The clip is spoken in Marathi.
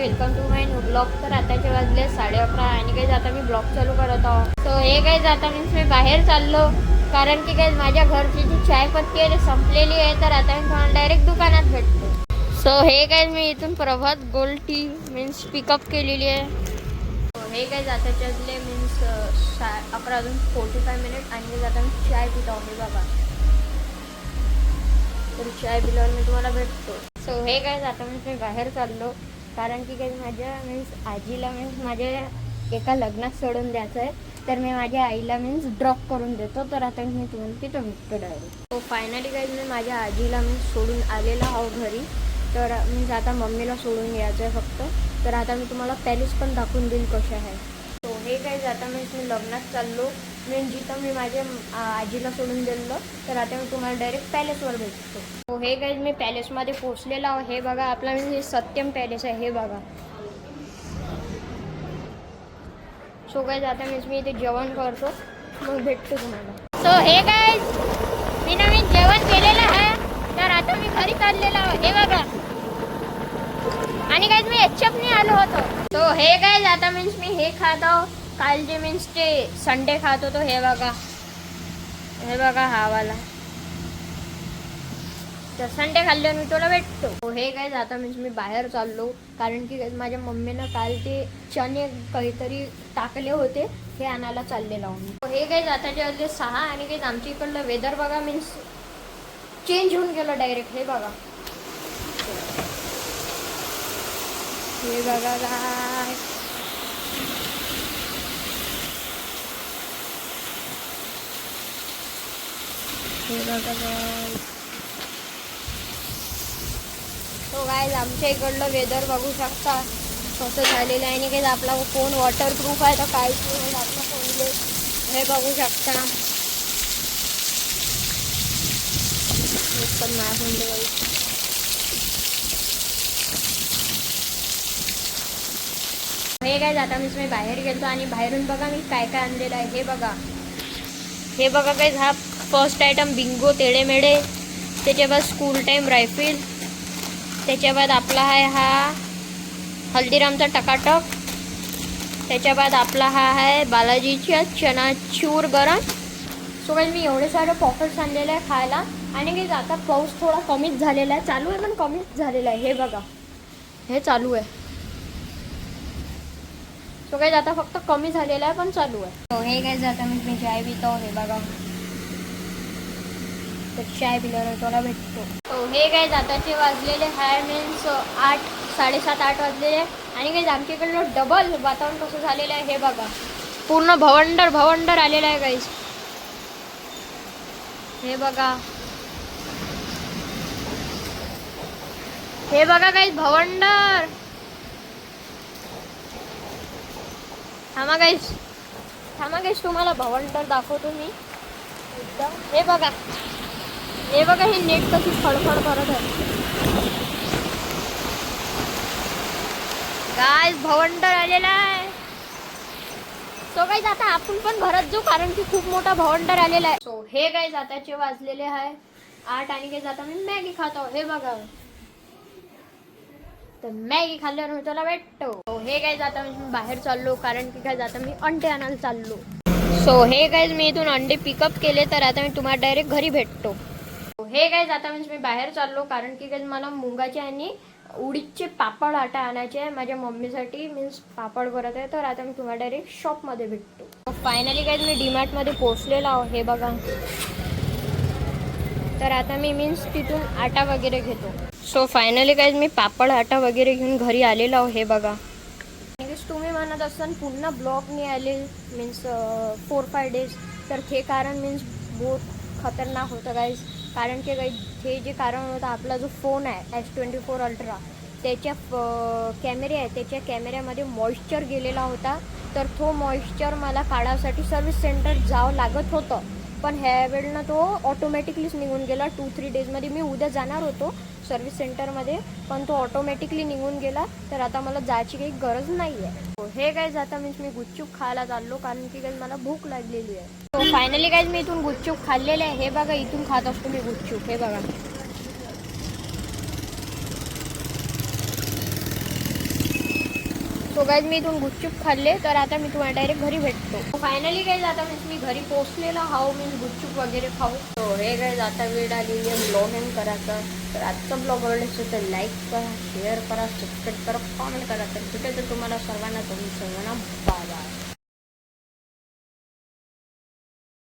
Welcome to my new blog. तर आताचे वाजले 11:30 आणि काही आता मी ब्लॉग चालू करत आहो. सो हे काही आता मीन्स मी बाहेर चाललो कारण की काही माझ्या घरची जी चायपत्ती आहे संपलेली आहे. तर आता मी तुम्हाला डायरेक्ट दुकानात भेटतो. सो हे काही मी इथून प्रभात गोल्ड टी मीन्स पिकअप केलेली आहे. हे काही जाताचे वाजले मीन्स 11:45 आणि जाता मी चाय पितो आहे बाबा. तर चाय पिल्यावर मी तुम्हाला भेटतो. सो हे काय आता मी बाहेर चाललो कारण की काही माझ्या मीन्स आजीला मीन्स माझ्या एका लग्नात सोडून द्यायचं आहे. तर मी माझ्या आईला मीन्स ड्रॉप करून देतो. तर आता मी तुम्हाला तिथं भेटतो डायरेक्ट. सो फायनली काही मी माझ्या आजीला मीन्स सोडून आलेला आहो घरी. तर मीन्स आता मम्मीला सोडून यायचं आहे फक्त. तर आता मी तुम्हाला पॅलेस पण दाखवून देईल कशा आहे. सो हे काही आता मीन्स मी लग्नात चाललो मीन्स जिथं मी माझ्या आजीला सोडून दिलं. तर आता मी तुम्हाला डायरेक्ट पॅलेसवर भेटतो. सो हे काही मी पॅलेसमध्ये पोचलेलो आहे. हे बघा आपला म्हणजे सत्यम पॅलेस आहे. हे बघा. सो काही आता मीन्स मी इथे जेवण करतो मग भेटतो तुम्हाला. सो हे काय मी नवीन जेवण केलेलं आहे. तर आता मी घरी चाललेलो आहे. हे बघा. आणि काही मी एचपने आलो होतो. सो हे काय आता मीन्स मी हे खात आहो काल जे मीन्स ते संडे खात होतो. हे बघा. हे बघा हा वाला. तर संडे खाल्ल्यावर मी तुला भेटतो. हे काय आता मीन्स मी बाहेर चाललो कारण की माझ्या मम्मीनं काल ते चणे काहीतरी टाकले होते हे आणायला चाललेलो आहो. हे काय आताचे वाजले 6 आणि काही आमच्या इकडलं वेदर बघा मीन्स चेंज होऊन गेलं डायरेक्ट. हे बघा. हे बघा काय हे बघा काय. तो काय आमच्या इकडलं वेदर बघू शकता कसं झालेलं आहे. आणि काही आपला फोन वॉटरप्रूफ आहे तर काहीच नाही आपला फोनले. हे बघू शकता. पण माझ्या फोनले हे काय आता मी बाहेर गेलो आणि बाहेरून बघा मी काय काय आणलेलं आहे. हे बघा. हे बघा काय हा फर्स्ट आयटम बिंगो तेडे मेडे. त्याच्या बाद स्कूल टाईम रायफिल. त्याच्या बाद आपला आहे हा हल्दीरामचा टकाटक. त्याच्या बाद आपला हा आहे बालाजीचा चनाचूर गरम. सो काही मी एवढे सारे पॉकेट्स आणलेले आहे खायला. आणि काही आता पाऊस थोडा कमीच झालेला आहे. चालू आहे पण कमीच झालेला आहे. हे बघा. हे चालू आहे. सो काही आता फक्त कमी झालेला आहे पण चालू आहे. हो हे काही जाता मी चाय पितो. हे बघा. तर चाय पिल्यावर तुला भेटतो. हो हे काही जाताचे वाजलेले आहे मीन्स 8 7:30 8 वाजलेले आहे. आणि काही आमच्याकडलं डबल वातावरण कसं झालेलं आहे. हे बघा. पूर्ण भवंडर आलेलं आहे गाईस. हे बघा. हे बघा गाईस भवंडर. थांबा गाईस तुम्हाला भवंडर दाखवतो मी एकदम. हे बघा. हे बघा. हे नेट कशी खडखड करत आहे गाईस. भवंडर आलेला आहे. सो गाईस आता आपण पण घरात जाऊ कारण की खूप मोठा भवंडर आलेला आहे. सो हे गाईस आताचे वाजलेले आहे 8 आणि काही आता मी मॅगी खातो. हे बघा. तर मॅगी खाल्ल्यावर मी तुला भेटतो. हे काय जाता मी बाहेर चाललो कारण की काय जाता मी अंडे आणायला चाललो. सो हे काय मी इथून अंडे पिकअप केले. तर आता मी तुम्हाला डायरेक्ट घरी भेटतो. हे काय जाता मीन्स मी बाहेर चाललो कारण की काय मला मुंगाचे आणि उडीदचे पापड आटा आणायचे आहे माझ्या मम्मीसाठी मीन्स पापड करत आहे. तर आता मी तुम्हाला डायरेक्ट शॉपमध्ये भेटतो. फायनली काय मी डीमार्टमध्ये पोहोचलेलो आहो. हे बघा. तर आता मी मीन्स तिथून आटा वगैरे घेतो. सो फायनली काय मी पापड आटा वगैरे घेऊन घरी आलेलो आहो. हे बघा. तुम्ही म्हणत असाल पुन्हा ब्लॉग नाही आले मीन्स 4-5 डेज. तर हे कारण मीन्स बहुत खतरनाक होतं गाईज. कारण की काही हे जे कारण होतं आपला जो फोन आहे S24 अल्ट्रा त्याच्या कॅमेरे आहे त्याच्या कॅमेऱ्यामध्ये मॉइश्चर गेलेला होता. तर तो मॉइश्चर मला काढायसाठी सर्व्हिस सेंटर जावं लागत होतं. पण ह्या वेळेला तो ऑटोमॅटिकलीच निघून गेला. 2-3 डेजमध्ये मी उद्या जाणार होतो सर्व्हिस सेंटरमध्ये पण तो ऑटोमॅटिकली निघून गेला. तर आता मला जायची काही गरज नाही आहे. हे काय जाता मीन्स मी गुपचूप खायला चाललो कारण की काही मला भूक लागलेली आहे. सो फायनली काय मी इथून गुपचूप खाल्लेले आहे. हे बघा. इथून खात असतो मी गुपचूप. हे बघा. सो गाईज मी इथून गुपचूप खाल्ले, तर आता मी तुम्हाला डायरेक्ट घरी भेटतो. फायनली गाईज आता मीन्स मी घरी पोहोचलेला हाव, मीन्स गुपचूप वगैरे खाऊ. सो हे गाईज आता वेळ आलेली आहे ब्लॉग एंड करायचा. तर आजचा ब्लॉग आवडला तर लाईक करा, शेअर करा, सबस्क्राईब करा, कॉमेंट करा. तर भेटायचं तुम्हाला सर्वांना, तुम्ही सर्वांना बाय बाय.